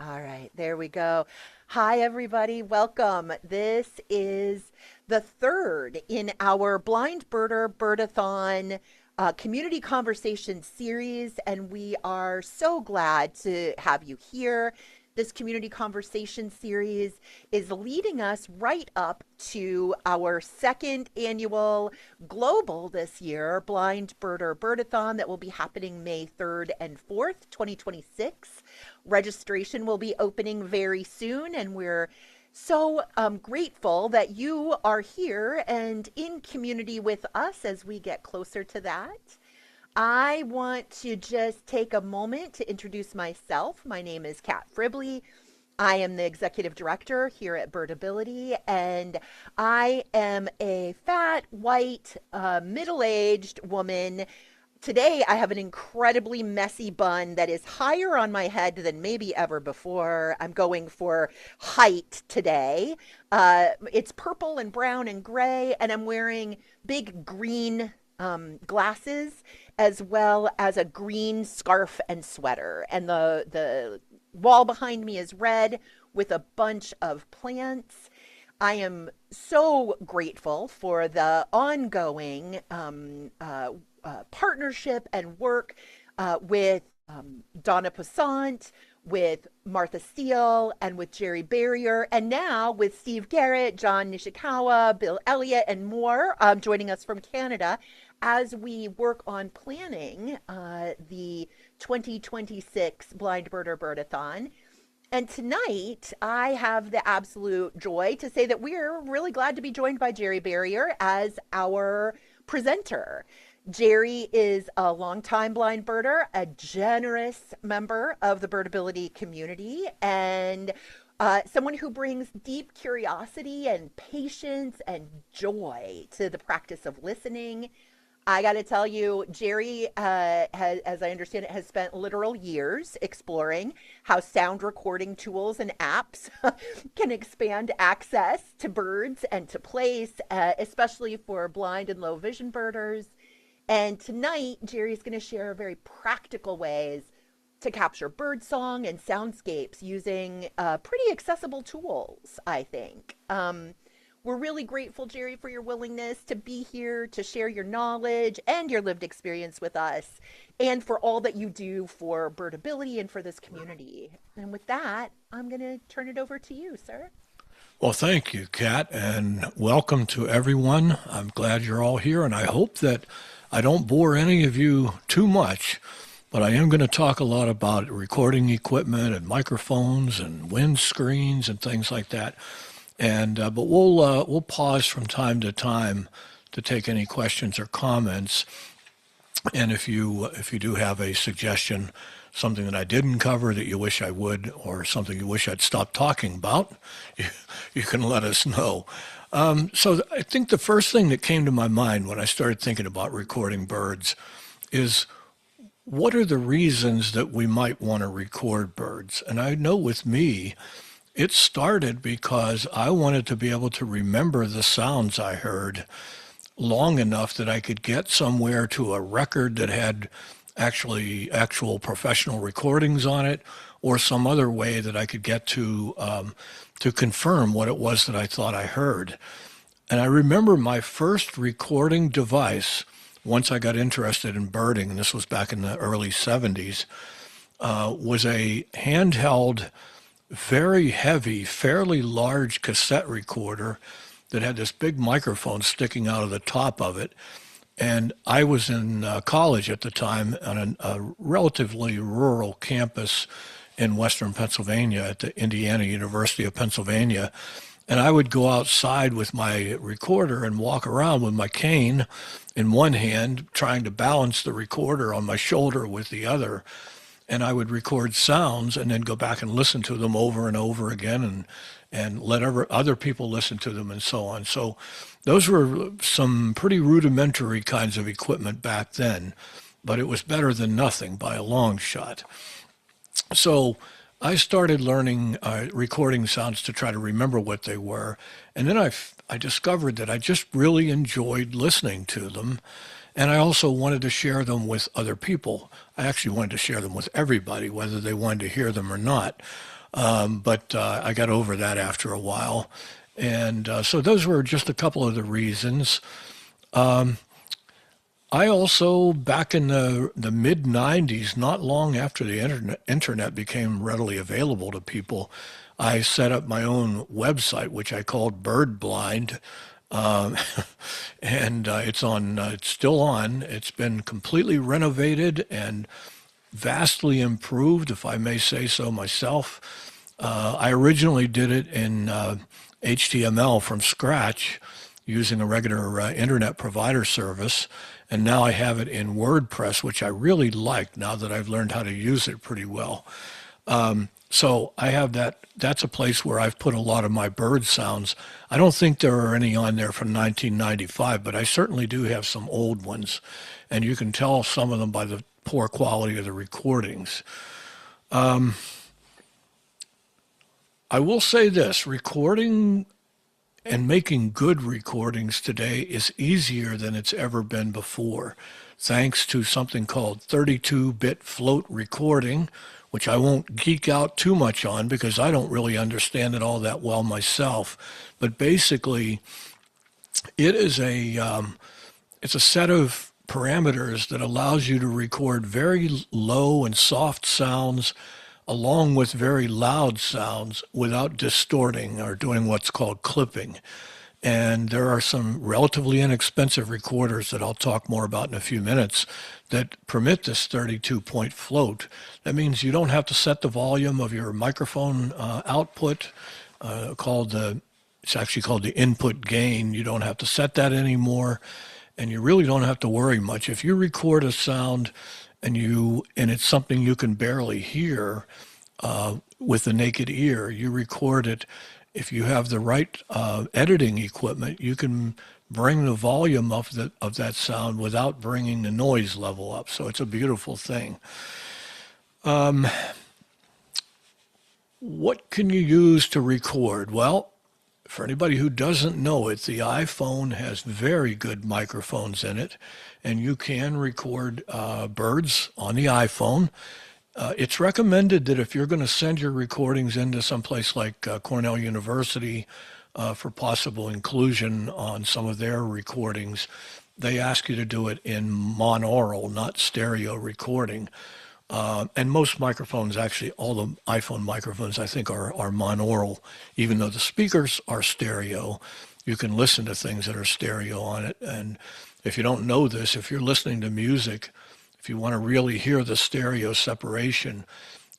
All right, there we go. Hi, everybody. Welcome. This is the third in our Blind Birder Bird-a-Thon community conversation series, and we are so glad to have you here. This community conversation series is leading us right up to our second annual global this year Blind Birder Bird-a-Thon that will be happening May 3rd and 4th, 2026. Registration will be opening very soon, and we're so grateful that you are here and in community with us as we get closer to that. I want to just take a moment to introduce myself. My name is Kat Fribley. I am the executive director here at Birdability, and I am a fat, white, middle aged woman. Today, I have an incredibly messy bun that is higher on my head than maybe ever before. I'm going for height today. It's purple and brown and gray, and I'm wearing big green glasses as well as a green scarf and sweater. And the wall behind me is red with a bunch of plants. I am so grateful for the ongoing partnership and work with Donna Passant, with Martha Steele, and with Jerry Barrier, and now with Steve Garrett, John Nishikawa, Bill Elliott, and more joining us from Canada as we work on planning the 2026 Blind Birder Bird-a-thon. And tonight, I have the absolute joy to say that we're really glad to be joined by Jerry Barrier as our presenter. Jerry is a longtime blind birder, a generous member of the birdability community, and someone who brings deep curiosity and patience and joy to the practice of listening. I got to tell you, Jerry, as I understand it, has spent literal years exploring how sound recording tools and apps can expand access to birds and to place, especially for blind and low vision birders. And tonight, Jerry's going to share very practical ways to capture birdsong and soundscapes using pretty accessible tools, I think. We're really grateful, Jerry, for your willingness to be here to share your knowledge and your lived experience with us, and for all that you do for birdability and for this community. And with that, I'm going to turn it over to you, sir. Well, thank you, Kat, and welcome to everyone. I'm glad you're all here, and I hope that I don't bore any of you too much, but I am going to talk a lot about recording equipment and microphones and windscreens and things like that. And but we'll pause from time to take any questions or comments. And if you do have a suggestion, something that I didn't cover that you wish I would, or something you wish I'd stop talking about, you, you can let us know. So I think the first thing that came to my mind when I started thinking about recording birds is what are the reasons that we might want to record birds? And I know with me, it started because I wanted to be able to remember the sounds I heard long enough that I could get somewhere to a record that had actual professional recordings on it, or some other way that I could get to confirm what it was that I thought I heard. And I remember my first recording device, once I got interested in birding, and this was back in the early 70s, was a handheld, very heavy, fairly large cassette recorder that had this big microphone sticking out of the top of it. And I was in college at the time on a relatively rural campus in Western Pennsylvania at the Indiana University of Pennsylvania. And I would go outside with my recorder and walk around with my cane in one hand, trying to balance the recorder on my shoulder with the other. And I would record sounds and then go back and listen to them over and over again, and let other people listen to them and so on. So those were some pretty rudimentary kinds of equipment back then, but it was better than nothing by a long shot. So I started learning recording sounds to try to remember what they were. And then I discovered that I just really enjoyed listening to them. And I also wanted to share them with other people. I actually wanted to share them with everybody, whether they wanted to hear them or not. but I got over that after a while. And so those were just a couple of the reasons. I also, back in the mid 90s, not long after the internet became readily available to people, I set up my own website, which I called Bird Blind. Um, and it's still on. It's been completely renovated and vastly improved, if I may say so myself. I originally did it in HTML from scratch using a regular internet provider service, and now I have it in WordPress, which I really like now that I've learned how to use it pretty well. So I have that. That's a place where I've put a lot of my bird sounds. I don't think there are any on there from 1995, but I certainly do have some old ones, and you can tell some of them by the poor quality of the recordings. I will say this, recording and making good recordings today is easier than it's ever been before, thanks to something called 32-bit float recording, which I won't geek out too much on because I don't really understand it all that well myself. But basically, it is it's a set of parameters that allows you to record very low and soft sounds along with very loud sounds without distorting or doing what's called clipping. And there are some relatively inexpensive recorders that I'll talk more about in a few minutes that permit this 32-point float. That means you don't have to set the volume of your microphone output, it's actually called the input gain. You don't have to set that anymore, and you really don't have to worry much. If you record a sound and it's something you can barely hear with the naked ear, you record it. If you have the right editing equipment, you can bring the volume of that sound without bringing the noise level up. So it's a beautiful thing. What can you use to record? Well, for anybody who doesn't know it, the iPhone has very good microphones in it, and you can record birds on the iPhone. It's recommended that if you're going to send your recordings into someplace like Cornell University for possible inclusion on some of their recordings, they ask you to do it in monaural, not stereo recording. And most microphones, actually, all the iPhone microphones, I think, are monaural. Even though the speakers are stereo, you can listen to things that are stereo on it. And if you don't know this, if you're listening to music, if you want to really hear the stereo separation,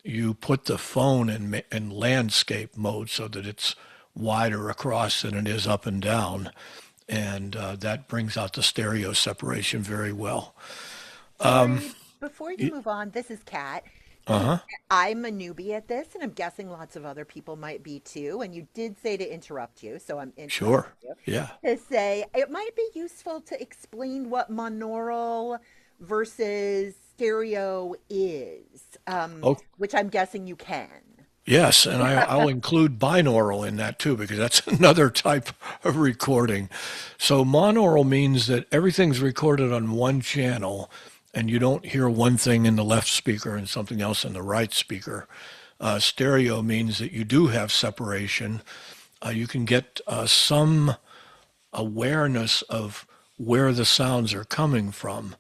you put the phone in landscape mode so that it's wider across than it is up and down. And that brings out the stereo separation very well. Sorry, before you move on, this is Kat. And Uh-huh. I'm a newbie at this, and I'm guessing lots of other people might be too. And you did say to interrupt you, so I'm interrupting Sure. you Yeah. to say it might be useful to explain what monaural versus stereo is, Oh, which I'm guessing you can. yes, and I'll include binaural in that too because that's another type of recording. So monaural means that everything's recorded on one channel and you don't hear one thing in the left speaker and something else in the right speaker. Stereo means that you do have separation. You can get some awareness of where the sounds are coming from.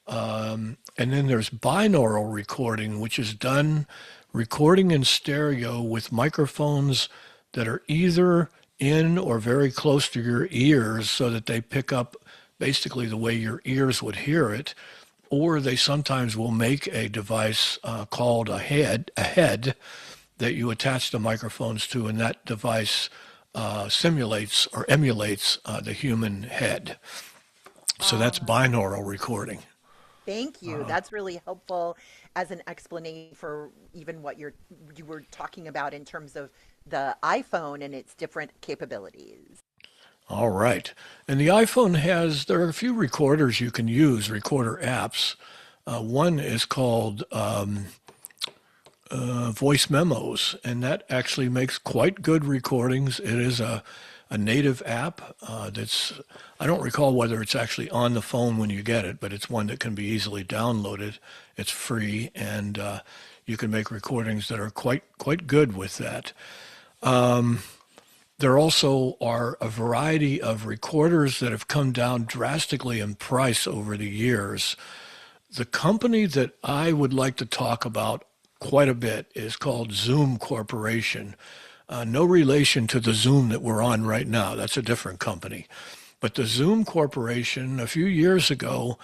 And then there's binaural recording, which is done recording in stereo with microphones that are either in or very close to your ears so that they pick up basically the way your ears would hear it. Or they sometimes will make a device called a head that you attach the microphones to, and that device simulates or emulates the human head. So that's Ah, binaural recording. thank you. That's really helpful as an explanation for even what you were talking about in terms of the iPhone and its different capabilities. All right. And the iPhone there are a few recorders you can use, recorder apps. One is called Voice Memos, and that actually makes quite good recordings. It is a native app I don't recall whether it's actually on the phone when you get it, but it's one that can be easily downloaded. It's free, and you can make recordings that are quite good with that. There also are a variety of recorders that have come down drastically in price over the years. The company that I would like to talk about quite a bit is called Zoom Corporation. No relation to the Zoom that we're on right now. That's a different company. But the Zoom Corporation, a few years ago,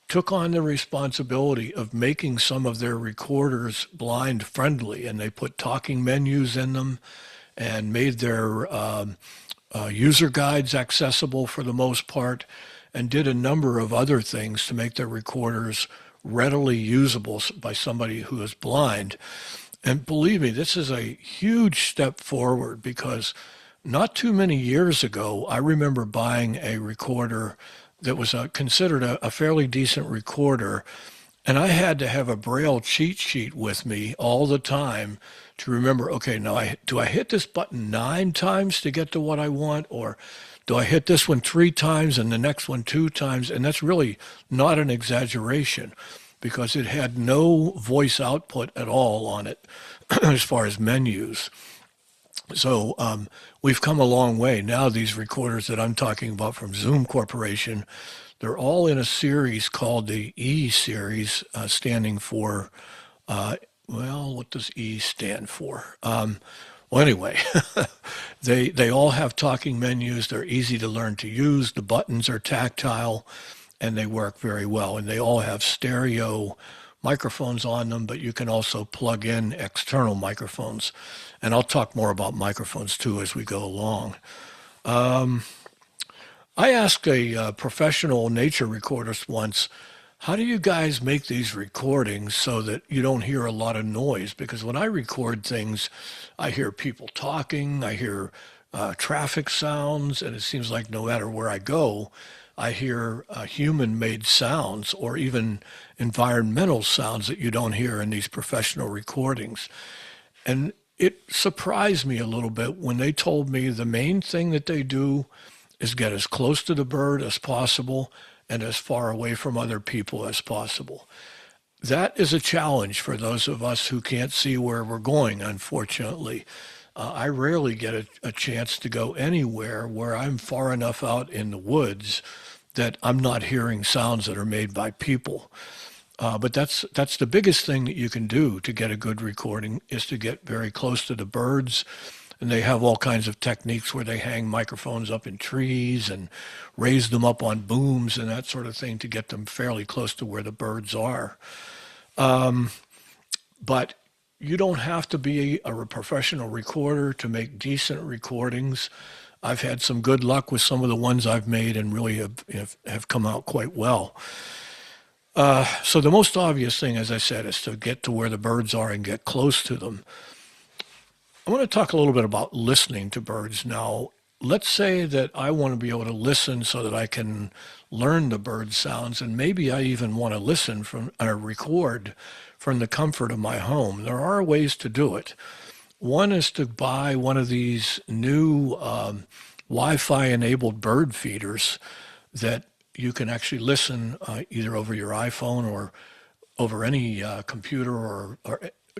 took on the responsibility of making some of their recorders blind friendly, and they put talking menus in them and made their user guides accessible for the most part, and did a number of other things to make their recorders readily usable by somebody who is blind. And believe me, this is a huge step forward because not too many years ago, I remember buying a recorder that was considered a fairly decent recorder, and I had to have a Braille cheat sheet with me all the time to remember, okay, now do I hit this button 9 times to get to what I want, or do I hit this one 3 times and the next one 2 times? And that's really not an exaggeration because it had no voice output at all on it as far as menus. So we've come a long way. Now these recorders that I'm talking about from Zoom Corporation, they're all in a series called the E series, standing for, what does E stand for? Well, anyway, they all have talking menus. They're easy to learn to use. The buttons are tactile, and they work very well. And they all have stereo microphones on them, but you can also plug in external microphones. And I'll talk more about microphones too as we go along. I asked a professional nature recordist once, how do you guys make these recordings so that you don't hear a lot of noise? Because when I record things, I hear people talking, I hear traffic sounds, and it seems like no matter where I go, I hear human-made sounds or even environmental sounds that you don't hear in these professional recordings. And it surprised me a little bit when they told me the main thing that they do is get as close to the bird as possible and as far away from other people as possible. That is a challenge for those of us who can't see where we're going, unfortunately. I rarely get a chance to go anywhere where I'm far enough out in the woods that I'm not hearing sounds that are made by people. But that's the biggest thing that you can do to get a good recording is to get very close to the birds. And they have all kinds of techniques where they hang microphones up in trees and raise them up on booms and that sort of thing to get them fairly close to where the birds are. But you don't have to be a professional recorder to make decent recordings. I've had some good luck with some of the ones I've made and really have come out quite well. So the most obvious thing, as I said, is to get to where the birds are and get close to them. I want to talk a little bit about listening to birds now. Let's say that I want to be able to listen so that I can learn the bird sounds, and maybe I even want to listen from or record from the comfort of my home. There are ways to do it. One is to buy one of these new Wi-Fi enabled bird feeders that you can actually listen either over your iPhone or over any computer or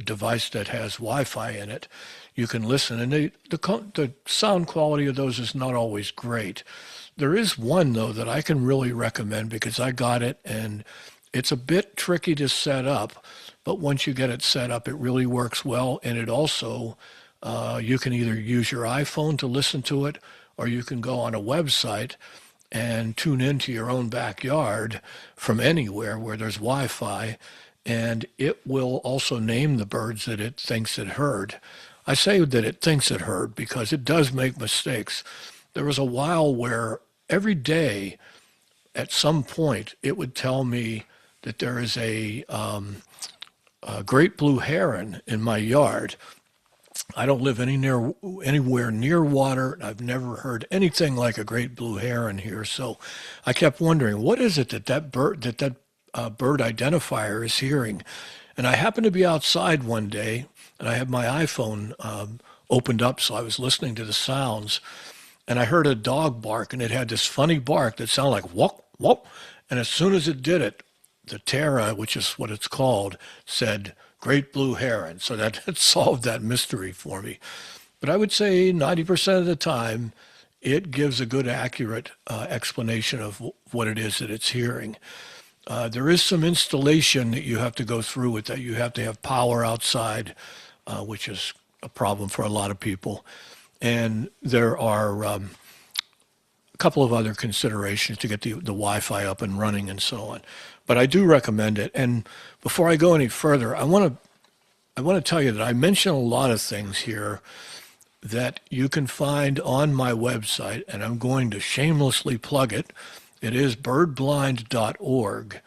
device that has Wi-Fi in it. You can listen, and the sound quality of those is not always great. There is one, though, that I can really recommend because I got it, and it's a bit tricky to set up, but once you get it set up, it really works well, and it also, you can either use your iPhone to listen to it, or you can go on a website and tune into your own backyard from anywhere where there's Wi-Fi, and it will also name the birds that it thinks it heard. I say that it thinks it heard because it does make mistakes. There was a while where every day at some point it would tell me that there is a great blue heron in my yard. I don't live anywhere near water. I've never heard anything like a great blue heron here. So I kept wondering, what is it that bird identifier is hearing? And I happened to be outside one day, and I had my iPhone opened up, so I was listening to the sounds, and I heard a dog bark, and it had this funny bark that sounded like whoop, whoop. And as soon as it did it, the Terra, which is what it's called, said, great blue heron. So that solved that mystery for me. But I would say 90% of the time, it gives a good, accurate explanation of what it is that it's hearing. There is some installation that you have to go through with that. You have to have power outside, which is a problem for a lot of people. And there are a couple of other considerations to get the Wi-Fi up and running and so on. But I do recommend it. And before I go any further, I want to tell you that I mention a lot of things here that you can find on my website, and I'm going to shamelessly plug it. It is birdblind.org,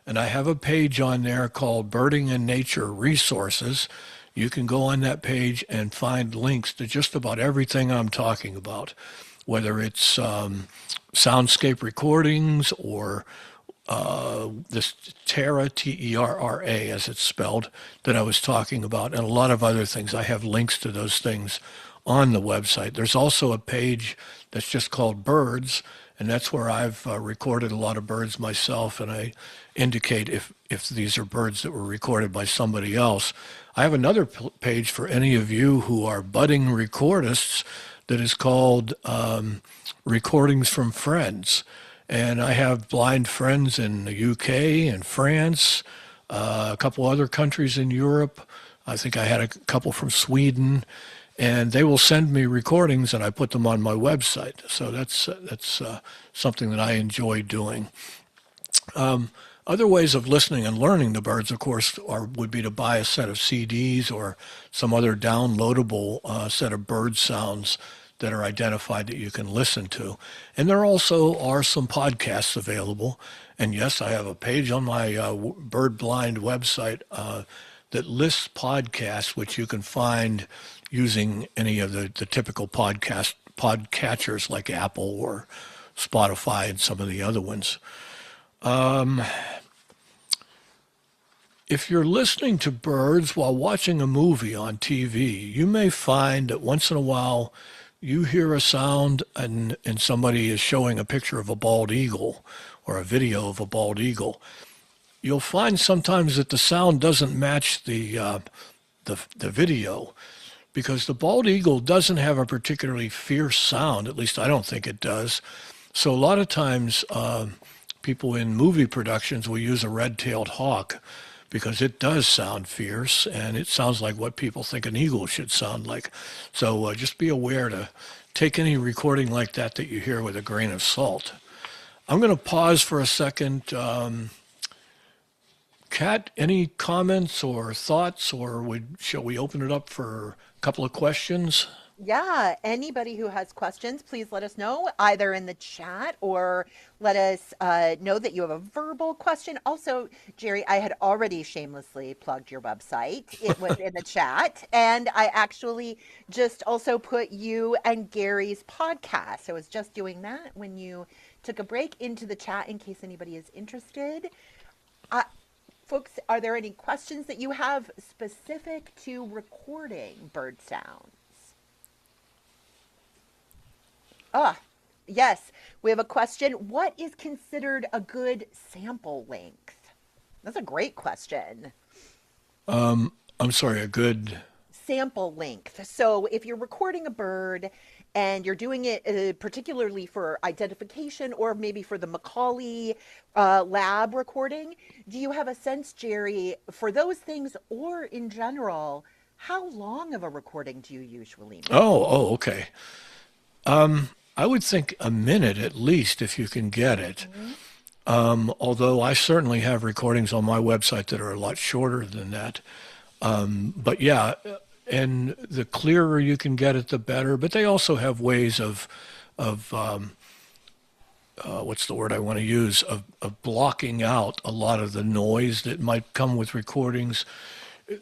and I have a page on there called Birding and Nature Resources. You can go on that page and find links to just about everything I'm talking about, whether it's soundscape recordings or this Terra, T-E-R-R-A, as it's spelled, that I was talking about, and a lot of other things. I have links to those things on the website. There's also a page that's just called Birds, and that's where I've recorded a lot of birds myself, and I indicate if these are birds that were recorded by somebody else. I have another page for any of you who are budding recordists that is called Recordings from Friends. And I have blind friends in the UK and France, a couple other countries in Europe. I think I had a couple from Sweden, and they will send me recordings, and I put them on my website. So that's something that I enjoy doing. Other ways of listening and learning the birds, of course, would be to buy a set of CDs or some other downloadable set of bird sounds that are identified that you can listen to. And there also are some podcasts available. And yes, I have a page on my Bird Blind website that lists podcasts, which you can find using any of the typical podcatchers like Apple or Spotify and some of the other ones. If you're listening to birds while watching a movie on TV, you may find that once in a while you hear a sound and somebody is showing a picture of a bald eagle or a video of a bald eagle. You'll find sometimes that the sound doesn't match the video, because the bald eagle doesn't have a particularly fierce sound. At least I don't think it does. So a lot of times people in movie productions will use a red-tailed hawk because it does sound fierce, and it sounds like what people think an eagle should sound like. So just be aware to take any recording like that you hear with a grain of salt. I'm going to pause for a second. Kat, any comments or thoughts, or shall we open it up for a couple of questions? Yeah, anybody who has questions, please let us know either in the chat or let us know that you have a verbal question. Also, Jerry, I had already shamelessly plugged your website. It was in the chat. And I actually just also put you and Gary's podcast. I was just doing that when you took a break into the chat in case anybody is interested. Folks, are there any questions that you have specific to recording bird sounds? Yes, we have a question. What is considered a good sample length? That's a great question. I'm sorry, a good... Sample length. So if you're recording a bird and you're doing it particularly for identification or maybe for the Macaulay lab recording, do you have a sense, Jerry, for those things or in general, how long of a recording do you usually make? Okay. I would think a minute at least if you can get it. Although I certainly have recordings on my website that are a lot shorter than that. But yeah, and the clearer you can get it, the better. But they also have ways of what's the word I want to use, of blocking out a lot of the noise that might come with recordings.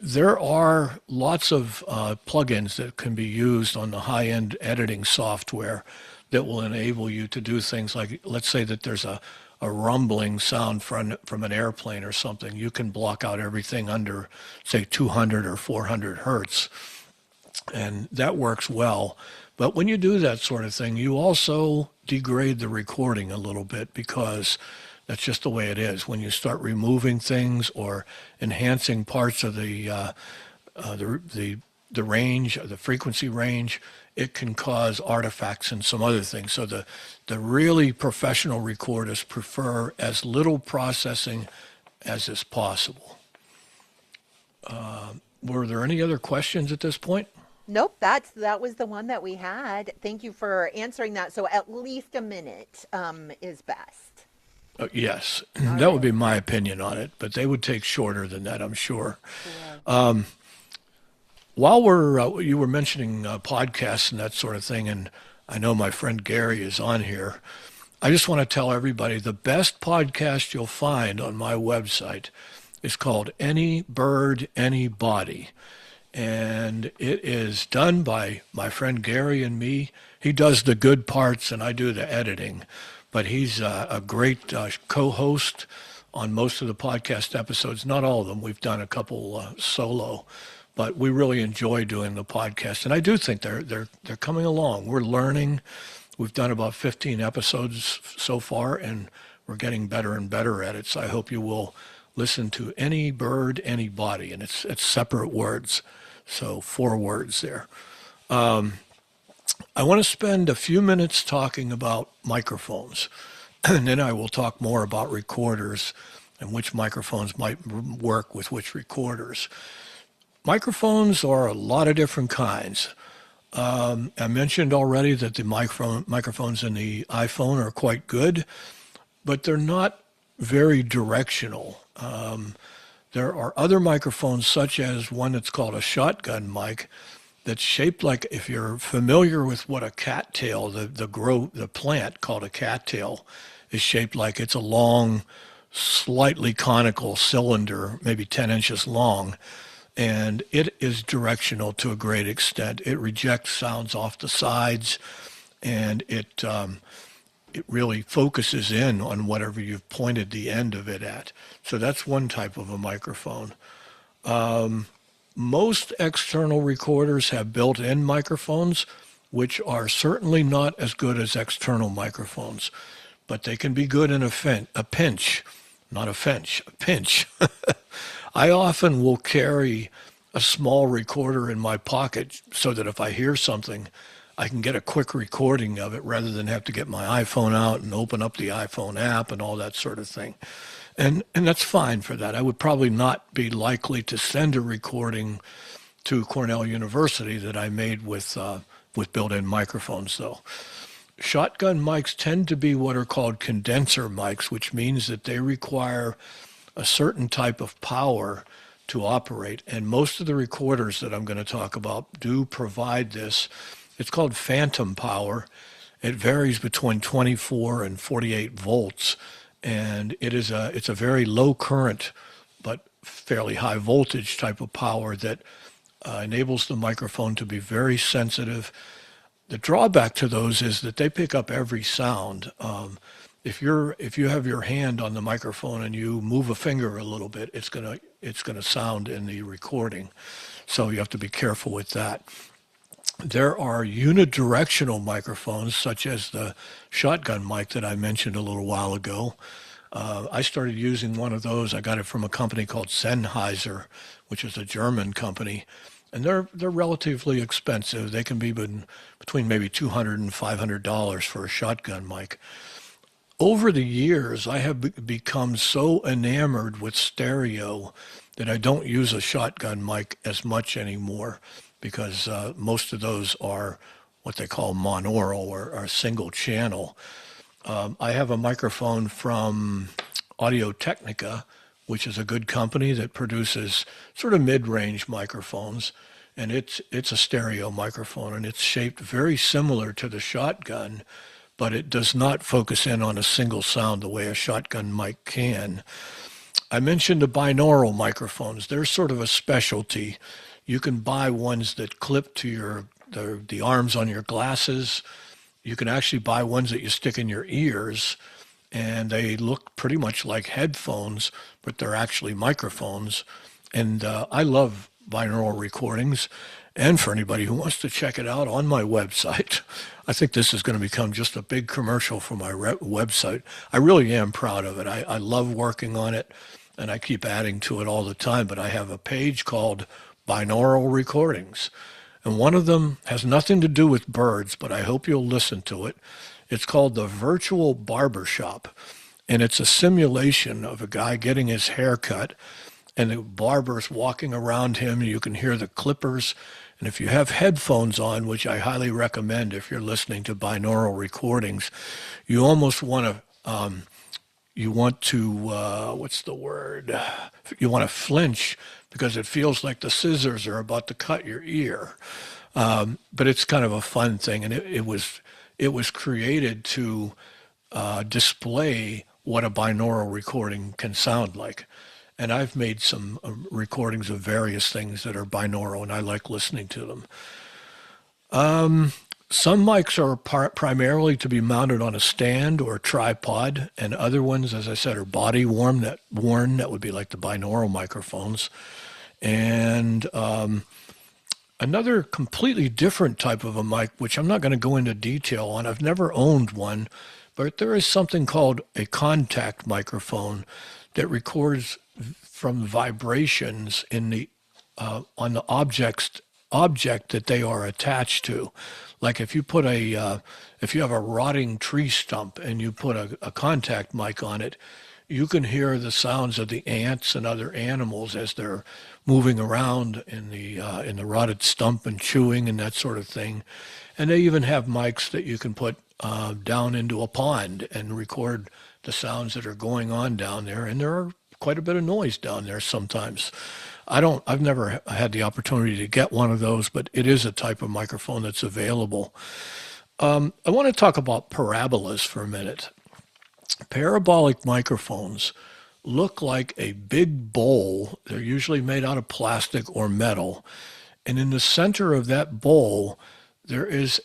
There are lots of plugins that can be used on the high-end editing software that will enable you to do things like, let's say that there's a rumbling sound from an airplane or something. You can block out everything under, say, 200 or 400 hertz, and that works well. But when you do that sort of thing, you also degrade the recording a little bit, because That's just the way it is. When you start removing things or enhancing parts of the range, the frequency range, it can cause artifacts and some other things. So the really professional recorders prefer as little processing as is possible. Were there any other questions at this point? Nope, that was the one that we had. Thank you for answering that. So at least a minute is best. Yes, All that would right. be my opinion on it, but they would take shorter than that, I'm sure. Sure. While you were mentioning podcasts and that sort of thing, and I know my friend Gary is on here, I just want to tell everybody the best podcast you'll find on my website is called Any Bird, Any Body. And it is done by my friend Gary and me. He does the good parts and I do the editing. But he's a great co-host on most of the podcast episodes. Not all of them. We've done a couple solo, but we really enjoy doing the podcast. And I do think they're coming along. We're learning. We've done about 15 episodes so far, and we're getting better and better at it. So I hope you will listen to Any Bird, Any Body, and it's separate words. So 4 words there. I want to spend a few minutes talking about microphones, and then I will talk more about recorders and which microphones might work with which recorders. Microphones are a lot of different kinds. I mentioned already that the microphones in the iPhone are quite good, but they're not very directional. There are other microphones, such as one that's called a shotgun mic, that's shaped like, if you're familiar with what a cattail, the plant called a cattail, is shaped like. It's a long, slightly conical cylinder, maybe 10 inches long, and it is directional to a great extent. It rejects sounds off the sides, and it really focuses in on whatever you've pointed the end of it at. So that's one type of a microphone. Most external recorders have built-in microphones, which are certainly not as good as external microphones, but they can be good in a pinch, not a finch, a pinch. I often will carry a small recorder in my pocket so that if I hear something, I can get a quick recording of it rather than have to get my iPhone out and open up the iPhone app and all that sort of thing. And that's fine for that. I would probably not be likely to send a recording to Cornell University that I made with built-in microphones, though. Shotgun mics tend to be what are called condenser mics, which means that they require a certain type of power to operate. And most of the recorders that I'm going to talk about do provide this. It's called phantom power. It varies between 24 and 48 volts. And it's a very low current, but fairly high voltage type of power that enables the microphone to be very sensitive. The drawback to those is that they pick up every sound. If you have your hand on the microphone and you move a finger a little bit, it's gonna sound in the recording. So you have to be careful with that. There are unidirectional microphones, such as the shotgun mic that I mentioned a little while ago. I started using one of those. I got it from a company called Sennheiser, which is a German company, and they're relatively expensive. They can be between maybe $200 and $500 for a shotgun mic. Over the years, I have become so enamored with stereo that I don't use a shotgun mic as much anymore, because most of those are what they call monaural or single channel. I have a microphone from Audio-Technica, which is a good company that produces sort of mid-range microphones, and it's a stereo microphone, and it's shaped very similar to the shotgun, but it does not focus in on a single sound the way a shotgun mic can. I mentioned the binaural microphones. They're sort of a specialty. You can buy ones that clip to the arms on your glasses. You can actually buy ones that you stick in your ears, and they look pretty much like headphones, but they're actually microphones. And I love binaural recordings, and for anybody who wants to check it out on my website. I think this is going to become just a big commercial for my website. I really am proud of it. I love working on it, and I keep adding to it all the time, but I have a page called Binaural Recordings. And one of them has nothing to do with birds, but I hope you'll listen to it. It's called the Virtual Barbershop, and it's a simulation of a guy getting his hair cut, and the barber's walking around him, and you can hear the clippers. And if you have headphones on, which I highly recommend if you're listening to binaural recordings, you almost want to, what's the word? You want to flinch because it feels like the scissors are about to cut your ear. But it's kind of a fun thing, and it was created to display what a binaural recording can sound like. And I've made some recordings of various things that are binaural, and I like listening to them. Some mics are primarily to be mounted on a stand or a tripod, and other ones, as I said, are body worn. That would be like the binaural microphones. And another completely different type of a mic, which I'm not going to go into detail on. I've never owned one, but there is something called a contact microphone that records from vibrations in the on the object that they are attached to. Like if you put if you have a rotting tree stump and you put a contact mic on it, you can hear the sounds of the ants and other animals as they're moving around in the rotted stump and chewing and that sort of thing. And they even have mics that you can put down into a pond and record the sounds that are going on down there. And there are quite a bit of noise down there sometimes. I've never had the opportunity to get one of those, but it is a type of microphone that's available. I want to talk about parabolas for a minute. Parabolic microphones look like a big bowl. They're usually made out of plastic or metal. And in the center of that bowl, there is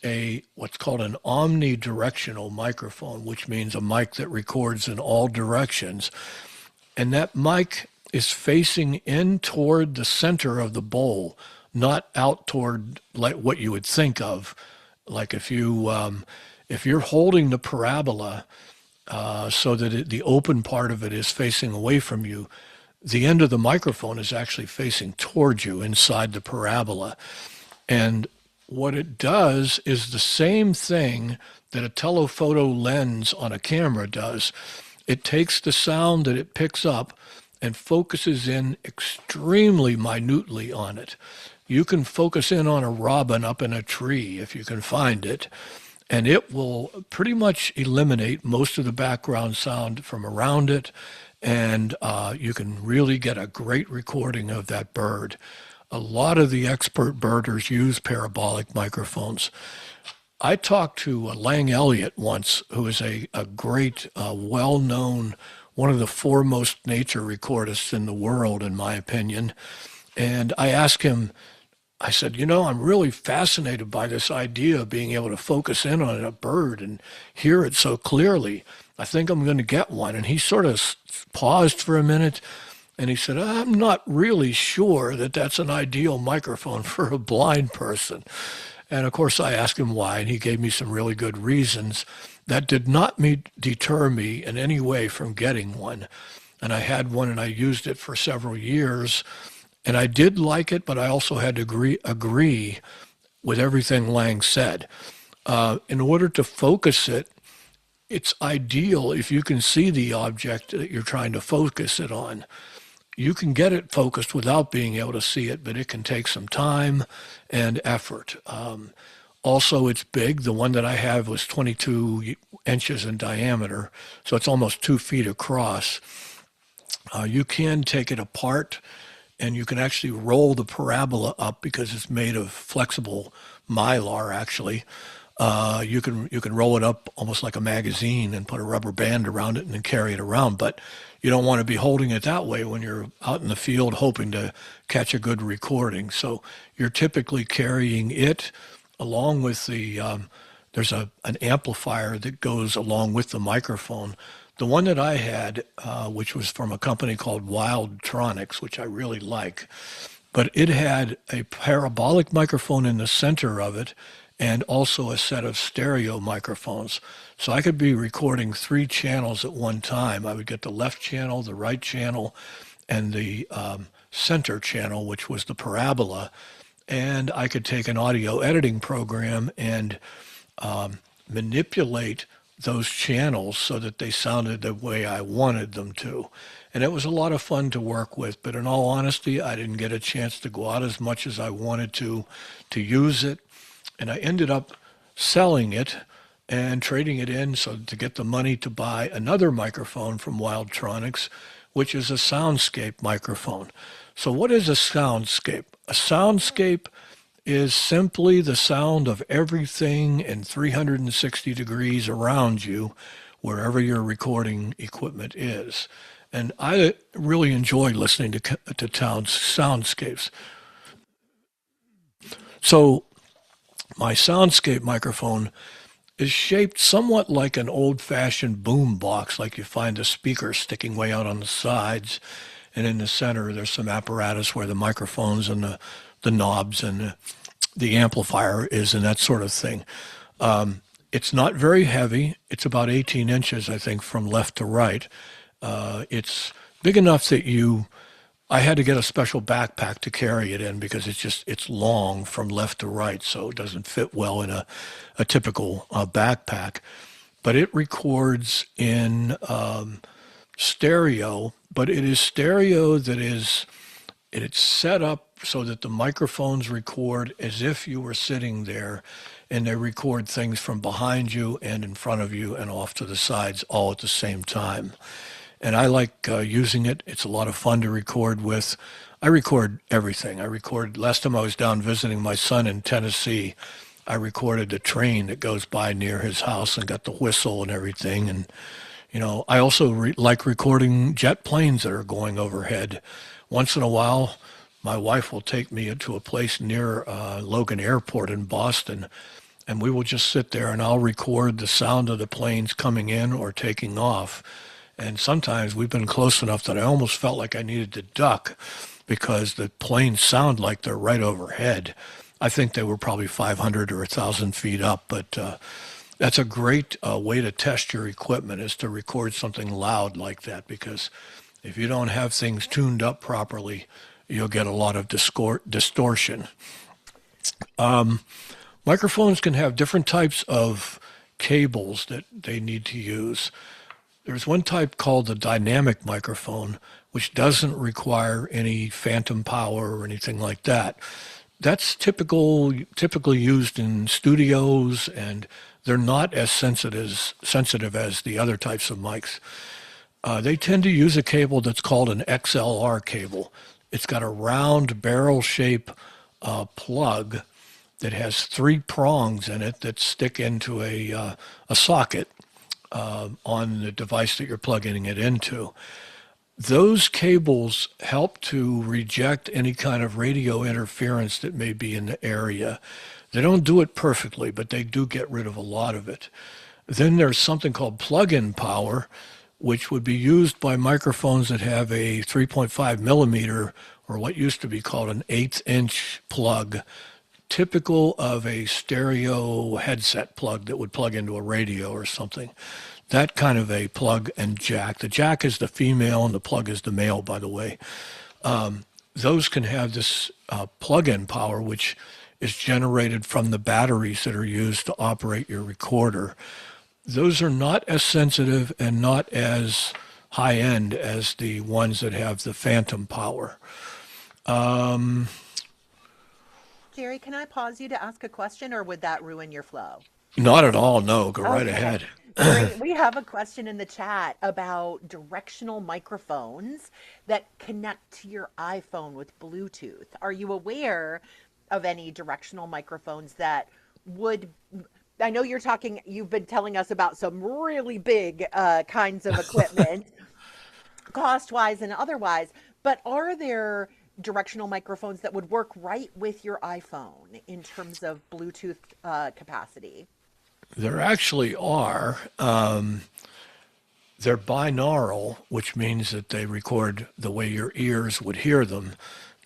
what's called an omnidirectional microphone, which means a mic that records in all directions. And that mic is facing in toward the center of the bowl, not out toward like what you would think of. Like if you're holding the parabola so that the open part of it is facing away from you, the end of the microphone is actually facing towards you inside the parabola. And what it does is the same thing that a telephoto lens on a camera does. It takes the sound that it picks up and focuses in extremely minutely on it. You can focus in on a robin up in a tree if you can find it, and it will pretty much eliminate most of the background sound from around it, and you can really get a great recording of that bird. A lot of the expert birders use parabolic microphones. I talked to Lang Elliott once, who is a great, well-known, one of the foremost nature recordists in the world, in my opinion. And I asked him, I said, I'm really fascinated by this idea of being able to focus in on a bird and hear it so clearly. I think I'm going to get one. And he sort of paused for a minute, and he said, I'm not really sure that that's an ideal microphone for a blind person. And of course, I asked him why, and he gave me some really good reasons. That did not deter me in any way from getting one. And I had one, and I used it for several years. And I did like it, but I also had to agree with everything Lang said. In order to focus it, it's ideal if you can see the object that you're trying to focus it on. You can get it focused without being able to see it, but it can take some time and effort. Also, it's big. The one that I have was 22 inches in diameter, so it's almost 2 feet across. You can take it apart, and you can actually roll the parabola up because it's made of flexible mylar, actually. You can roll it up almost like a magazine and put a rubber band around it and then carry it around, but you don't want to be holding it that way when you're out in the field hoping to catch a good recording. So you're typically carrying it along with there's an amplifier that goes along with the microphone. The one that I had, which was from a company called Wildtronics, which I really like, but it had a parabolic microphone in the center of it and also a set of stereo microphones. So I could be recording three channels at one time. I would get the left channel, the right channel, and the center channel, which was the parabola. And I could take an audio editing program and manipulate those channels so that they sounded the way I wanted them to. And it was a lot of fun to work with, but in all honesty, I didn't get a chance to go out as much as I wanted to use it. And I ended up selling it and trading it in so to get the money to buy another microphone from Wildtronics, which is a soundscape microphone. So what is a soundscape? A soundscape is simply the sound of everything in 360 degrees around you, wherever your recording equipment is. And I really enjoy listening to soundscapes. So my soundscape microphone is shaped somewhat like an old-fashioned boom box, like you find the speakers sticking way out on the sides. And in the center, there's some apparatus where the microphones and the knobs and the amplifier is and that sort of thing. It's not very heavy. It's about 18 inches, I think, from left to right. It's big enough that I had to get a special backpack to carry it in because it's long from left to right, so it doesn't fit well in a typical backpack. But it records in stereo, but it is stereo it's set up so that the microphones record as if you were sitting there, and they record things from behind you and in front of you and off to the sides all at the same time. And I like using it. It's a lot of fun to record with. I record everything. Last time I was down visiting my son in Tennessee, I recorded the train that goes by near his house and got the whistle and everything. And, I also like recording jet planes that are going overhead. Once in a while, my wife will take me to a place near Logan Airport in Boston, and we will just sit there and I'll record the sound of the planes coming in or taking off. And sometimes we've been close enough that I almost felt like I needed to duck because the planes sound like they're right overhead. I think they were probably 500 or 1,000 feet up, but that's a great way to test your equipment is to record something loud like that, because if you don't have things tuned up properly, you'll get a lot of distortion. Microphones can have different types of cables that they need to use. There's one type called the dynamic microphone, which doesn't require any phantom power or anything like that. That's typically used in studios, and they're not as sensitive as the other types of mics. They tend to use a cable that's called an XLR cable. It's got a round barrel shape plug that has three prongs in it that stick into a socket on the device that you're plugging it into. Those cables help to reject any kind of radio interference that may be in the area. They don't do it perfectly, but they do get rid of a lot of it. Then there's something called plug-in power, which would be used by microphones that have a 3.5 millimeter, or what used to be called an 1/8 inch plug, typical of a stereo headset plug that would plug into a radio or something. That kind of a plug and jack. The jack is the female and the plug is the male, by the way. Those can have this plug-in power, which is generated from the batteries that are used to operate your recorder. Those are not as sensitive and not as high-end as the ones that have the phantom power. Jerry, can I pause you to ask a question, or would that ruin your flow? Not at all, no. Go right Okay. ahead. Great. We have a question in the chat about directional microphones that connect to your iPhone with Bluetooth. Are you aware of any directional microphones that would? I know you've been telling us about some really big kinds of equipment, cost wise and otherwise, but are there directional microphones that would work right with your iPhone in terms of Bluetooth capacity? There actually are. They're binaural, which means that they record the way your ears would hear them.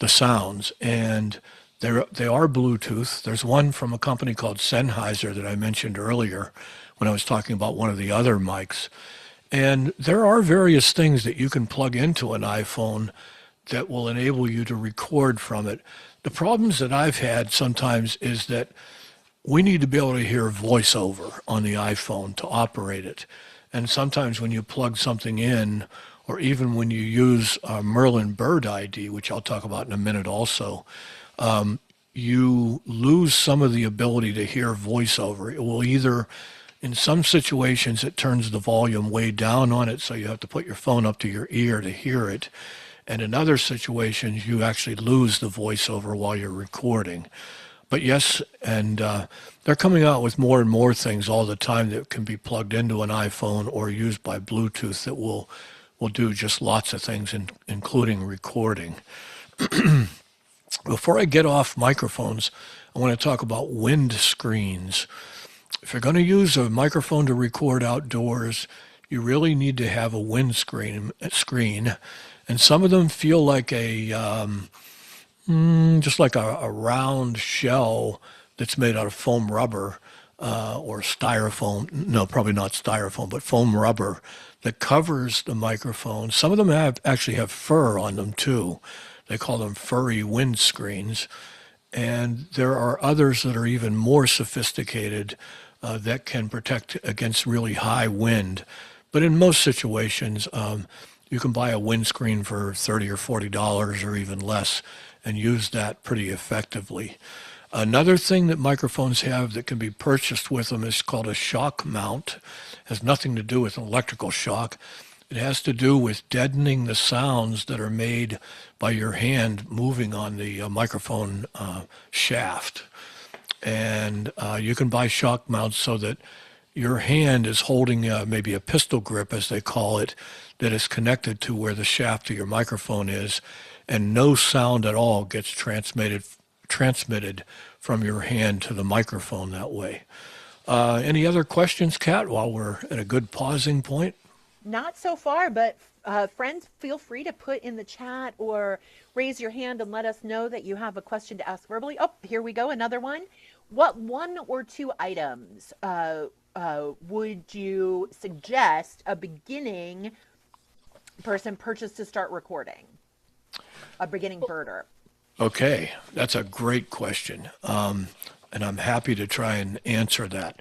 the sounds, and they are Bluetooth. There's one from a company called Sennheiser that I mentioned earlier when I was talking about one of the other mics. And there are various things that you can plug into an iPhone that will enable you to record from it. The problems that I've had sometimes is that we need to be able to hear voiceover on the iPhone to operate it. And sometimes when you plug something in, or even when you use Merlin Bird ID, which I'll talk about in a minute also, you lose some of the ability to hear voiceover. It will either, in some situations, it turns the volume way down on it, so you have to put your phone up to your ear to hear it. And in other situations, you actually lose the voiceover while you're recording. But yes, and they're coming out with more and more things all the time that can be plugged into an iPhone or used by Bluetooth that will do just lots of things, including recording. Before I get off microphones, I want to talk about wind screens. If you're going to use a microphone to record outdoors, you really need to have a windscreen screen, and some of them feel like just like a round shell that's made out of foam rubber or styrofoam. No, probably not styrofoam, but foam rubber that covers the microphone. Some of them actually have fur on them too. They call them furry windscreens. And there are others that are even more sophisticated that can protect against really high wind. But in most situations, you can buy a windscreen for $30 or $40 or even less and use that pretty effectively. Another thing that microphones have that can be purchased with them is called a shock mount. It has nothing to do with an electrical shock. It has to do with deadening the sounds that are made by your hand moving on the microphone shaft. And you can buy shock mounts so that your hand is holding maybe a pistol grip, as they call it, that is connected to where the shaft of your microphone is, and no sound at all gets transmitted from your hand to the microphone that way. Any other questions, Kat, while we're at a good pausing point? Not so far, but friends, feel free to put in the chat or raise your hand and let us know that you have a question to ask verbally. Oh, here we go, another one. What one or two items would you suggest a beginning person purchase to start recording? A beginning birder. Okay, that's a great question, and I'm happy to try and answer that.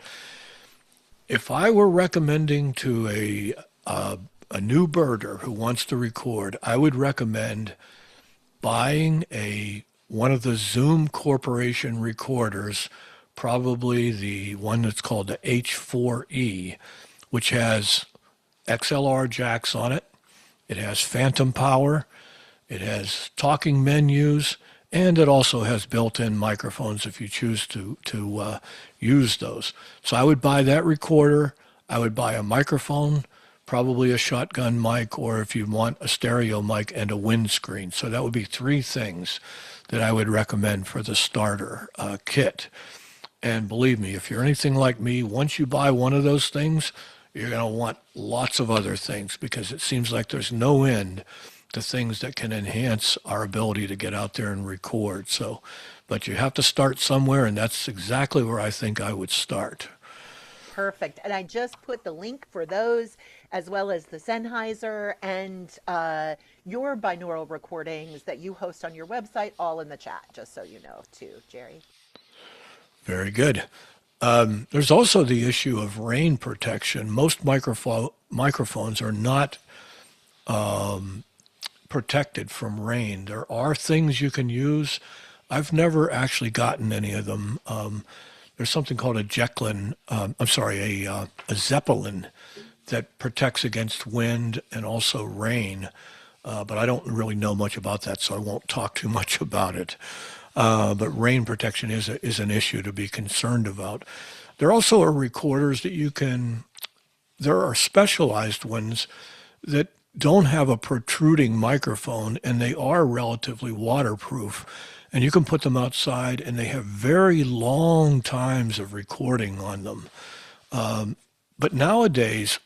If I were recommending to a new birder who wants to record, I would recommend buying one of the Zoom Corporation recorders, probably the one that's called the H4E, which has XLR jacks on it. It has phantom power. It has talking menus, and it also has built-in microphones if you choose to use those. So I would buy that recorder. I would buy a microphone, probably a shotgun mic, or if you want a stereo mic and a windscreen. So that would be three things that I would recommend for the starter kit. And believe me, if you're anything like me, once you buy one of those things, you're going to want lots of other things, because it seems like there's no end to things that can enhance our ability to get out there and record. So, but you have to start somewhere, and that's exactly where I think I would start. Perfect. And I just put the link for those, as well as the Sennheiser and your binaural recordings that you host on your website, all in the chat, just so you know, too, Jerry. Very good. There's also the issue of rain protection. Most microphones are not protected from rain. There are things you can use. I've never actually gotten any of them. There's something called a Zeppelin that protects against wind and also rain. But I don't really know much about that, so I won't talk too much about it. But rain protection is an issue to be concerned about. There also are recorders that there are specialized ones that don't have a protruding microphone, and they are relatively waterproof. And you can put them outside, and they have very long times of recording on them. But nowadays,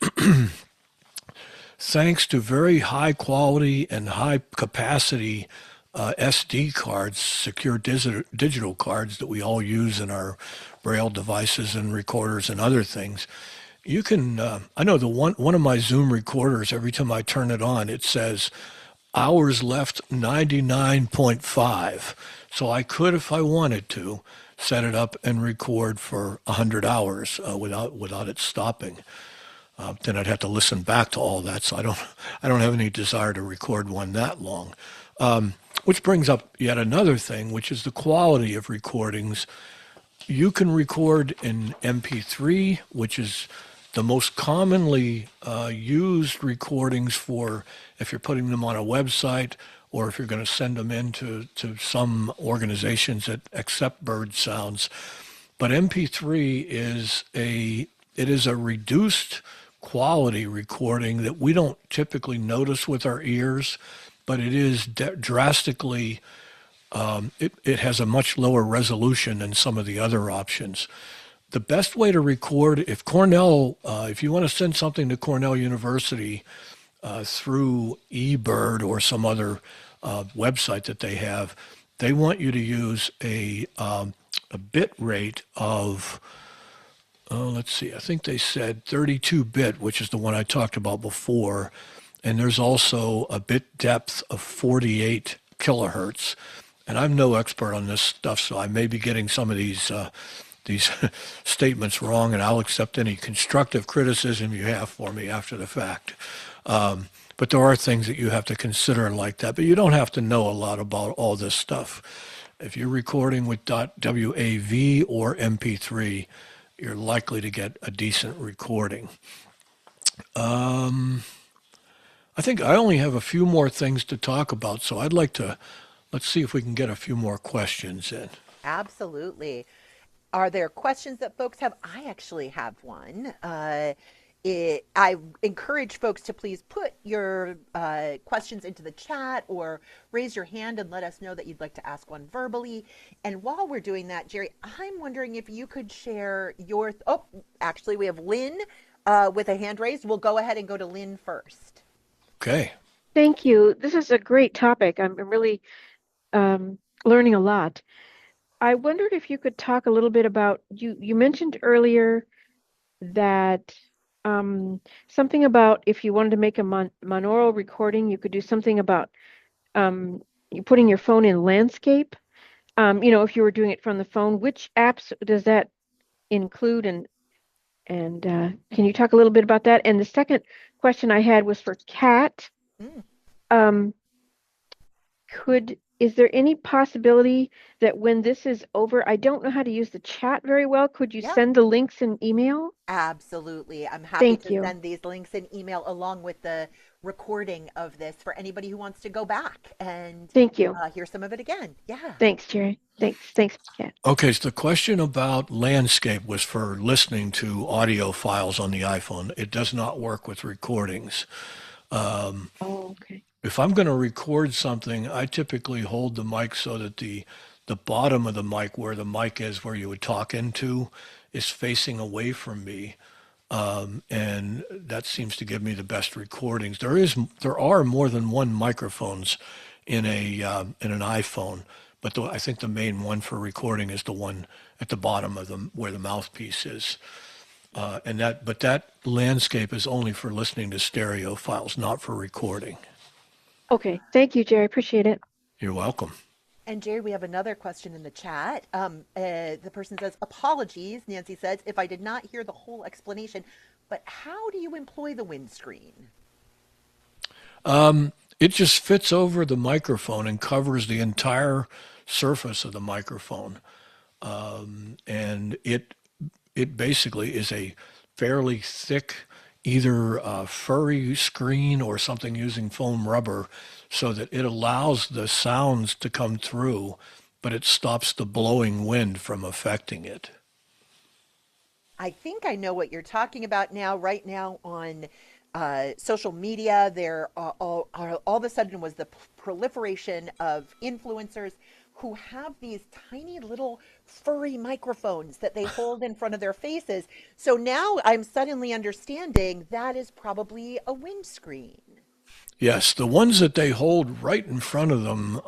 thanks to very high quality and high capacity SD cards, secure digital cards that we all use in our braille devices and recorders and other things. You can, I know one of my Zoom recorders, every time I turn it on, it says hours left 99.5. So I could, if I wanted to, set it up and record for 100 hours without it stopping. Then I'd have to listen back to all that. So I don't have any desire to record one that long. Which brings up yet another thing, which is the quality of recordings. You can record in MP3, which is the most commonly used recordings for if you're putting them on a website or if you're going to send them in to some organizations that accept bird sounds. But MP3 is a reduced quality recording that we don't typically notice with our ears, but it is drastically it has a much lower resolution than some of the other options. The best way to record, if you want to send something to Cornell University through eBird or some other website that they have, they want you to use a bit rate of, let's see, I think they said 32-bit, which is the one I talked about before. And there's also a bit depth of 48 kilohertz. And I'm no expert on this stuff, so I may be getting some of these statements wrong, and I'll accept any constructive criticism you have for me after the fact. But there are things that you have to consider like that, but you don't have to know a lot about all this stuff. If you're recording with .wav or MP3, you're likely to get a decent recording. I think I only have a few more things to talk about, so let's see if we can get a few more questions in. Absolutely. Are there questions that folks have? I actually have one. I encourage folks to please put your questions into the chat or raise your hand and let us know that you'd like to ask one verbally. And while we're doing that, Jerry, I'm wondering if you could share actually, we have Lynn with a hand raised. We'll go ahead and go to Lynn first. Okay. Thank you. This is a great topic. I'm really learning a lot. I wondered if you could talk a little bit about, you mentioned earlier that something about if you wanted to make a monaural recording, you could do something about you putting your phone in landscape. If you were doing it from the phone, which apps does that include? And can you talk a little bit about that? And the second question I had was for Kat. Mm. Um, is there any possibility that when this is over, I don't know how to use the chat very well. Could you Yeah. send the links in email? Absolutely. I'm happy Thank to you. send these links in email along with the recording of this for anybody who wants to go back and Thank you. hear some of it again. Yeah. Thanks, Jerry. Thanks, Kat. Okay, so the question about landscape was for listening to audio files on the iPhone. It does not work with recordings. Oh, okay. If I'm going to record something, I typically hold the mic so that the bottom of the mic, where the mic is, where you would talk into, is facing away from me, and that seems to give me the best recordings. There are more than one microphones in an iPhone, but I think the main one for recording is the one at the bottom of where the mouthpiece is. But that landscape is only for listening to stereo files, not for recording. Okay. Thank you, Jerry. Appreciate it. You're welcome. And Jerry, we have another question in the chat. The person says, apologies, Nancy says, if I did not hear the whole explanation, but how do you employ the windscreen? It just fits over the microphone and covers the entire surface of the microphone. And it basically is a fairly thick, either furry screen or something using foam rubber so that it allows the sounds to come through, but it stops the blowing wind from affecting it. I think I know what you're talking about now. Right now on social media, there all of a sudden was the proliferation of influencers who have these tiny little furry microphones that they hold in front of their faces. So now I'm suddenly understanding that is probably a windscreen. Yes, the ones that they hold right in front of them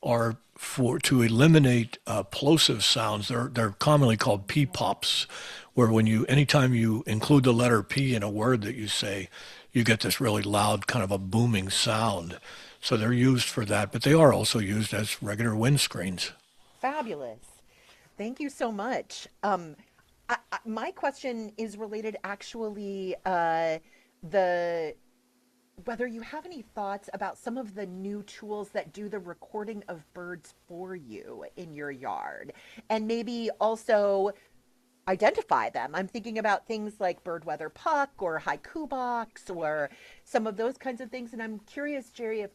are for to eliminate plosive sounds. They're commonly called P pops, where when you anytime you include the letter P in a word that you say, you get this really loud kind of a booming sound. So they're used for that, but they are also used as regular windscreens. Fabulous. Thank you so much. My question is related actually the whether you have any thoughts about some of the new tools that do the recording of birds for you in your yard, and maybe also identify them. I'm thinking about things like Bird Weather Puck or Haiku Box or some of those kinds of things. And I'm curious, Jerry,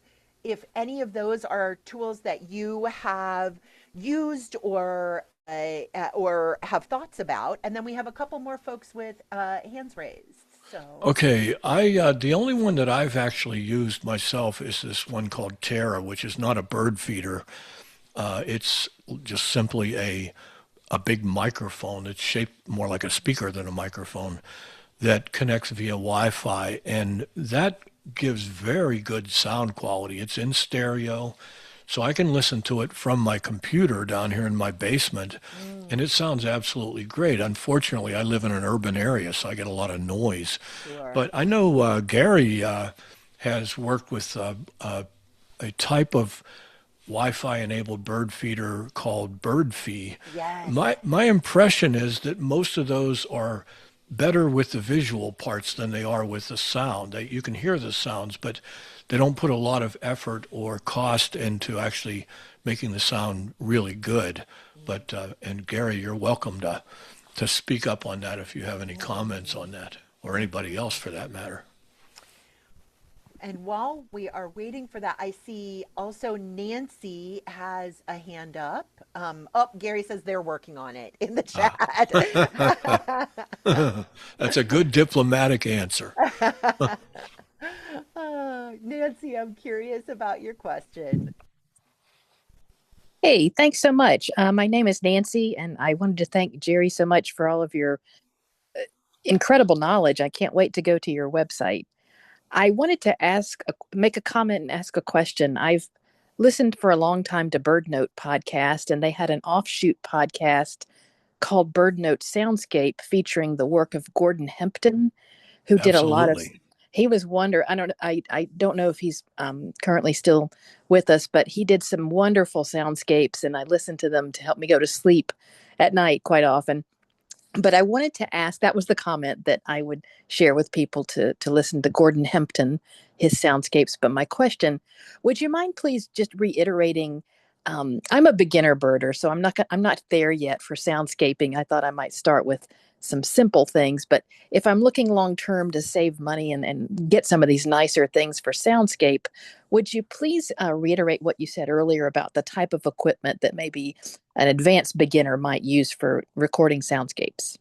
if any of those are tools that you have used or have thoughts about. And then we have a couple more folks with hands raised. So, Okay, I the only one that I've actually used myself is this one called Terra, which is not a bird feeder. It's just simply a big microphone. It's shaped more like a speaker than a microphone that connects via Wi-Fi, and that gives very good sound quality. It's in stereo, so I can listen to it from my computer down here in my basement, and it sounds absolutely great. Unfortunately, I live in an urban area, so I get a lot of noise. sure. But I know Gary has worked with a type of Wi-Fi enabled bird feeder called BirdFi. Yes. My impression is that most of those are better with the visual parts than they are with the sound. You can hear the sounds, but they don't put a lot of effort or cost into actually making the sound really good. But and Gary, you're welcome to speak up on that if you have any comments on that, or anybody else for that matter. And while we are waiting for that, I see also Nancy has a hand up. Oh, Gary says they're working on it in the chat. That's a good diplomatic answer. Nancy, I'm curious about your question. Hey, thanks so much. My name is Nancy, and I wanted to thank Jerry so much for all of your incredible knowledge. I can't wait to go to your website. I wanted to make a comment and ask a question. I've listened for a long time to Bird Note podcast, and they had an offshoot podcast called Bird Note Soundscape featuring the work of Gordon Hempton, who did a lot of. Absolutely. He was wonder. I don't know if he's currently still with us, but he did some wonderful soundscapes, and I listened to them to help me go to sleep at night quite often. But I wanted to ask, that was the comment that I would share with people to listen to Gordon Hempton, his soundscapes. But my question, would you mind please just reiterating? I'm a beginner birder, so I'm not there yet for soundscaping. I thought I might start with some simple things, but if I'm looking long term to save money and get some of these nicer things for soundscape, would you please reiterate what you said earlier about the type of equipment that maybe an advanced beginner might use for recording soundscapes?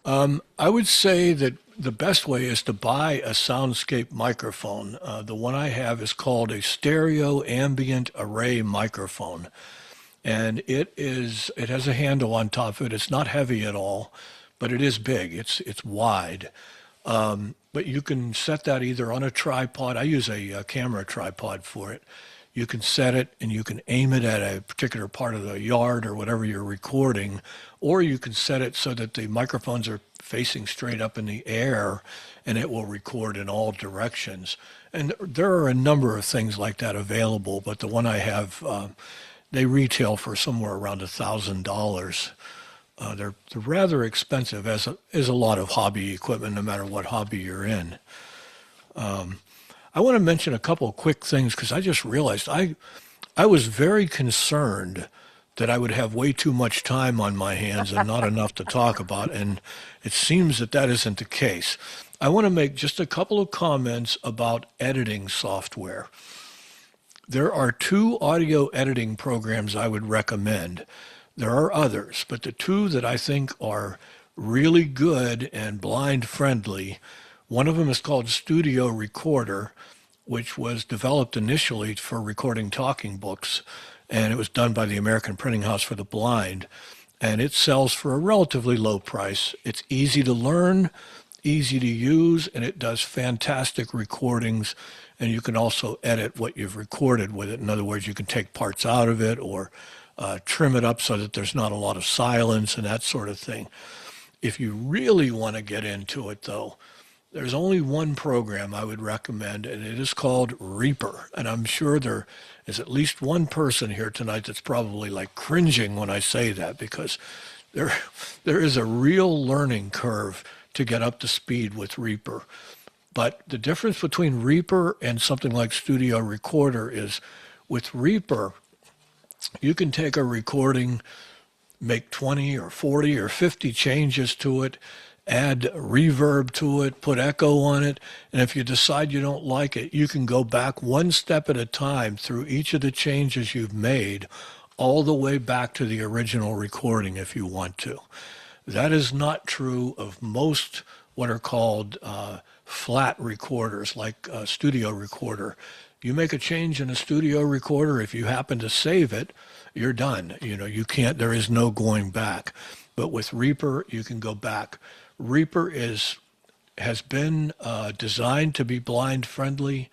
I would say that the best way is to buy a soundscape microphone. The one I have is called a stereo ambient array microphone. And it has a handle on top of it. It's not heavy at all, but it is big. It's wide. But you can set that either on a tripod. I use a camera tripod for it. You can set it and you can aim it at a particular part of the yard or whatever you're recording, or you can set it so that the microphones are facing straight up in the air and it will record in all directions. And there are a number of things like that available, but the one I have, they retail for somewhere around $1,000. They're rather expensive, as is a lot of hobby equipment, no matter what hobby you're in. I want to mention a couple of quick things because I just realized I was very concerned that I would have way too much time on my hands and not enough to talk about, and it seems that that isn't the case. I want to make just a couple of comments about editing software. There are two audio editing programs I would recommend. There are others, but the two that I think are really good and blind friendly, one of them is called Studio Recorder, which was developed initially for recording talking books, and it was done by the American Printing House for the Blind. And it sells for a relatively low price. It's easy to learn, easy to use, and it does fantastic recordings. And you can also edit what you've recorded with it. In other words, you can take parts out of it or trim it up so that there's not a lot of silence and that sort of thing. If you really want to get into it, though, there's only one program I would recommend, and it is called Reaper. And I'm sure there is at least one person here tonight that's probably like cringing when I say that, because there, there is a real learning curve to get up to speed with Reaper. But the difference between Reaper and something like Studio Recorder is with Reaper, you can take a recording, make 20 or 40 or 50 changes to it, add reverb to it, put echo on it, and if you decide you don't like it, you can go back one step at a time through each of the changes you've made, all the way back to the original recording if you want to. That is not true of most what are called flat recorders, like a studio recorder. You make a change in a studio recorder, if you happen to save it, you're done. You know, you can't, there is no going back. But with Reaper, you can go back. Reaper has been designed to be blind friendly,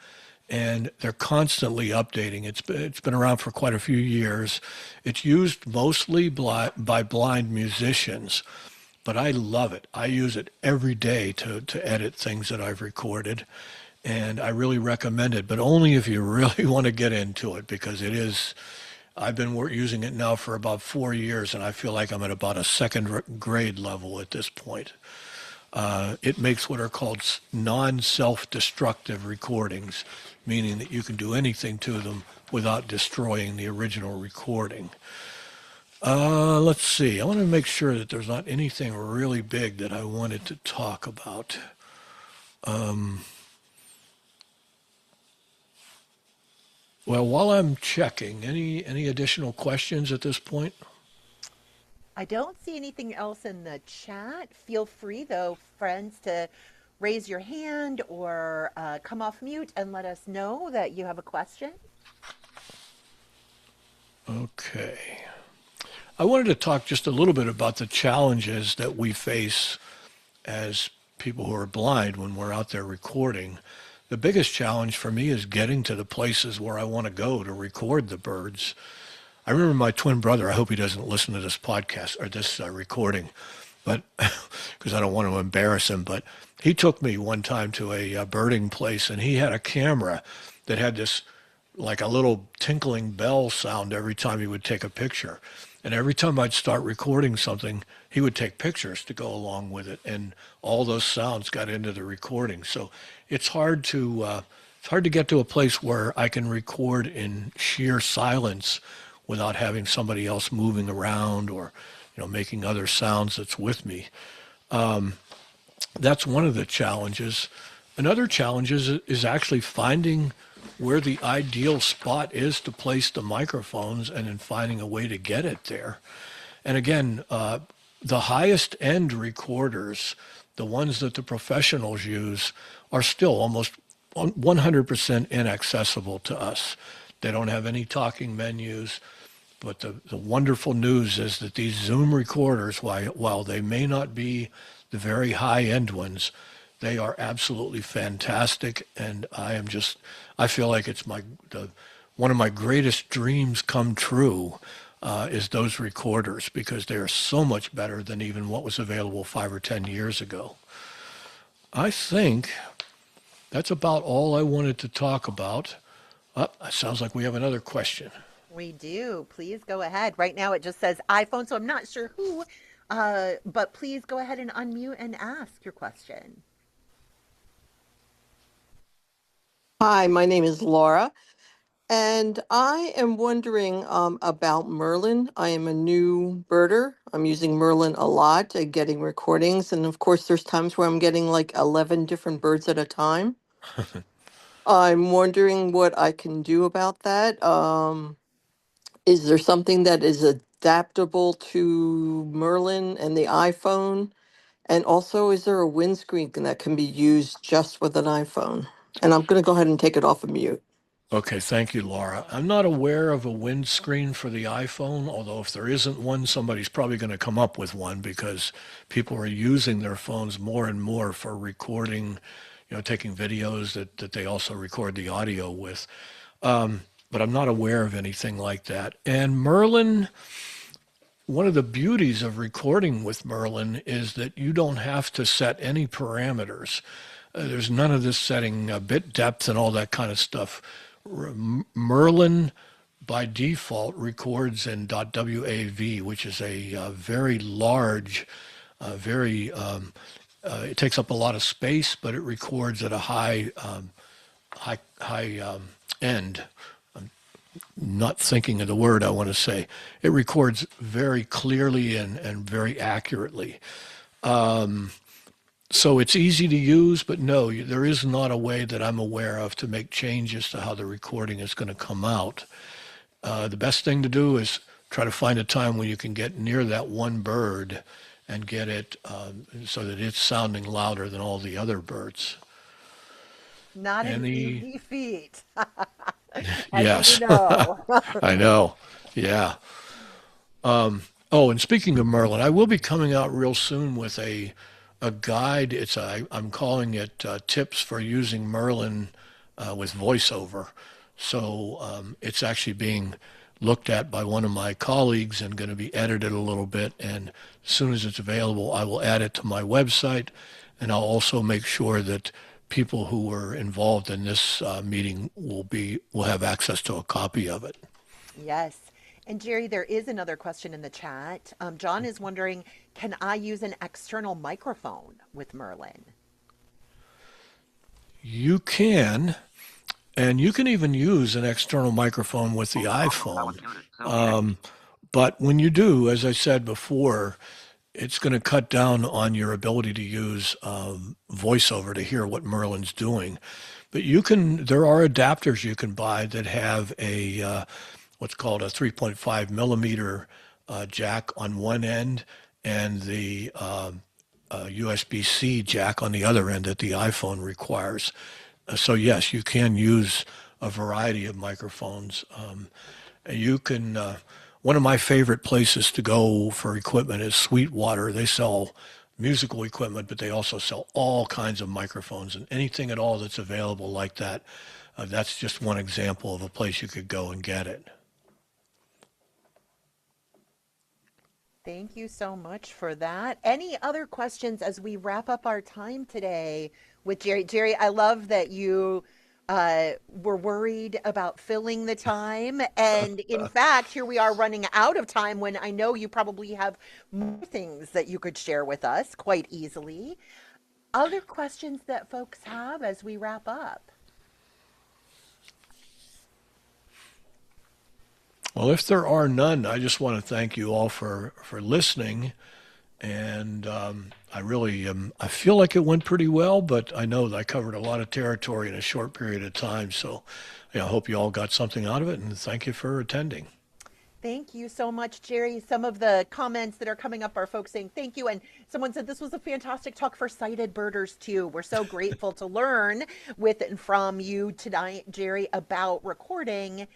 and they're constantly updating. It's been around for quite a few years. It's used mostly by blind musicians, but I love it. I use it every day to edit things that I've recorded, and I really recommend it, but only if you really want to get into it, because it is. I've been using it now for about 4 years, and I feel like I'm at about a second grade level at this point. It makes what are called non-self-destructive recordings, meaning that you can do anything to them without destroying the original recording. Let's see. I want to make sure that there's not anything really big that I wanted to talk about. Well, while I'm checking, any additional questions at this point? I don't see anything else in the chat. Feel free, though, friends, to raise your hand or come off mute and let us know that you have a question. Okay. I wanted to talk just a little bit about the challenges that we face as people who are blind when we're out there recording. The biggest challenge for me is getting to the places where I want to go to record the birds. I remember my twin brother, I hope he doesn't listen to this podcast or this recording, but because I don't want to embarrass him, but he took me one time to a birding place, and he had a camera that had this like a little tinkling bell sound every time he would take a picture. And every time I'd start recording something, he would take pictures to go along with it, and all those sounds got into the recording. So it's hard to get to a place where I can record in sheer silence without having somebody else moving around or making other sounds that's with me. That's one of the challenges. Another challenge is actually finding where the ideal spot is to place the microphones, and then finding a way to get it there. And again, the highest end recorders, the ones that the professionals use, are still almost 100% inaccessible to us. They don't have any talking menus. But the wonderful news is that these Zoom recorders, while they may not be the very high end ones, they are absolutely fantastic. And I feel like it's one of my greatest dreams come true, is those recorders, because they are so much better than even what was available 5 or 10 years ago. I think that's about all I wanted to talk about. It sounds like we have another question. We do. Please go ahead. Right now it just says iPhone, so I'm not sure who, but please go ahead and unmute and ask your question. Hi, my name is Laura, and I am wondering about Merlin. I am a new birder. I'm using Merlin a lot at getting recordings, and of course, there's times where I'm getting like 11 different birds at a time. I'm wondering what I can do about that. Is there something that is adaptable to Merlin and the iPhone? And also, is there a windscreen that can be used just with an iPhone? And I'm going to go ahead and take it off of mute. Okay, thank you, Laura. I'm not aware of a windscreen for the iPhone, although if there isn't one, somebody's probably going to come up with one because people are using their phones more and more for recording, taking videos that they also record the audio with. But I'm not aware of anything like that. And Merlin, one of the beauties of recording with Merlin is that you don't have to set any parameters. There's none of this setting bit depth and all that kind of stuff. Merlin, by default, records in .wav, which is a very large, very it takes up a lot of space, but it records at a high end. Not thinking of the word I want to say. It records very clearly and very accurately. So it's easy to use, but no, there is not a way that I'm aware of to make changes to how the recording is going to come out. The best thing to do is try to find a time when you can get near that one bird and get it so that it's sounding louder than all the other birds. Not an Any, easy feat, as you yes, know. I know. Yeah. Oh, and speaking of Merlin, I will be coming out real soon with a guide. I'm calling it tips for using Merlin with voiceover. So it's actually being looked at by one of my colleagues and going to be edited a little bit. And as soon as it's available, I will add it to my website. And I'll also make sure that people who were involved in this meeting will have access to a copy of it. Yes. And Jerry, there is another question in the chat. John is wondering, can I use an external microphone with Merlin? You can, and you can even use an external microphone with the iPhone. But when you do, as I said before, it's going to cut down on your ability to use voiceover to hear what Merlin's doing. But there are adapters you can buy that have what's called a 3.5 millimeter jack on one end and the USB-C jack on the other end that the iPhone requires. So yes, you can use a variety of microphones. You can. One of my favorite places to go for equipment is Sweetwater. They sell musical equipment, but they also sell all kinds of microphones and anything at all that's available like that. That's just one example of a place you could go and get it. Thank you so much for that. Any other questions as we wrap up our time today with Jerry? Jerry, I love that you were worried about filling the time. And in fact, here we are running out of time when I know you probably have more things that you could share with us quite easily. Other questions that folks have as we wrap up? Well, if there are none, I just want to thank you all for listening. And I feel like it went pretty well, but I know that I covered a lot of territory in a short period of time. So I hope you all got something out of it, and thank you for attending. Thank you so much, Jerry. Some of the comments that are coming up are folks saying thank you. And someone said this was a fantastic talk for sighted birders, too. We're so grateful to learn with and from you tonight, Jerry, about recording.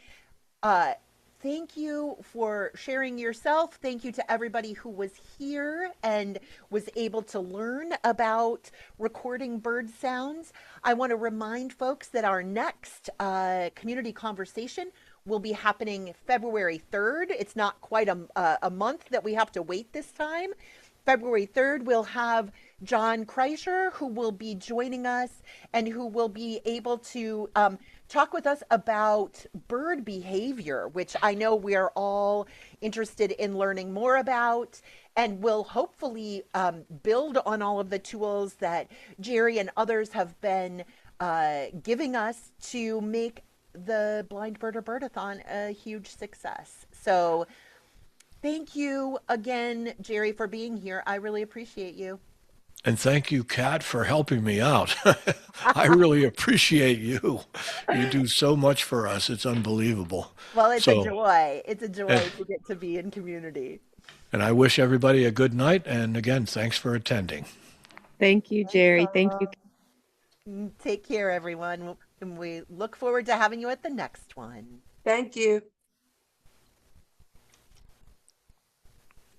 Uh, Thank you for sharing yourself. Thank you to everybody who was here and was able to learn about recording bird sounds. I want to remind folks that our next community conversation will be happening February 3rd. It's not quite a month that we have to wait this time. February 3rd, we'll have John Kreischer, who will be joining us and who will be able to talk with us about bird behavior, which I know we are all interested in learning more about, and will hopefully build on all of the tools that Jerry and others have been giving us to make the Blind Birder Bird-a-Thon a huge success. So thank you again, Jerry, for being here. I really appreciate you. And thank you, Kat, for helping me out. I really appreciate you. You do so much for us. It's unbelievable. Well, it's a So, joy. It's a joy and, to get to be in community. and I wish everybody a good night. And again, thanks for attending. Thank you, Jerry. Thank you. Welcome. Take care, everyone. And we look forward to having you at the next one. Thank you.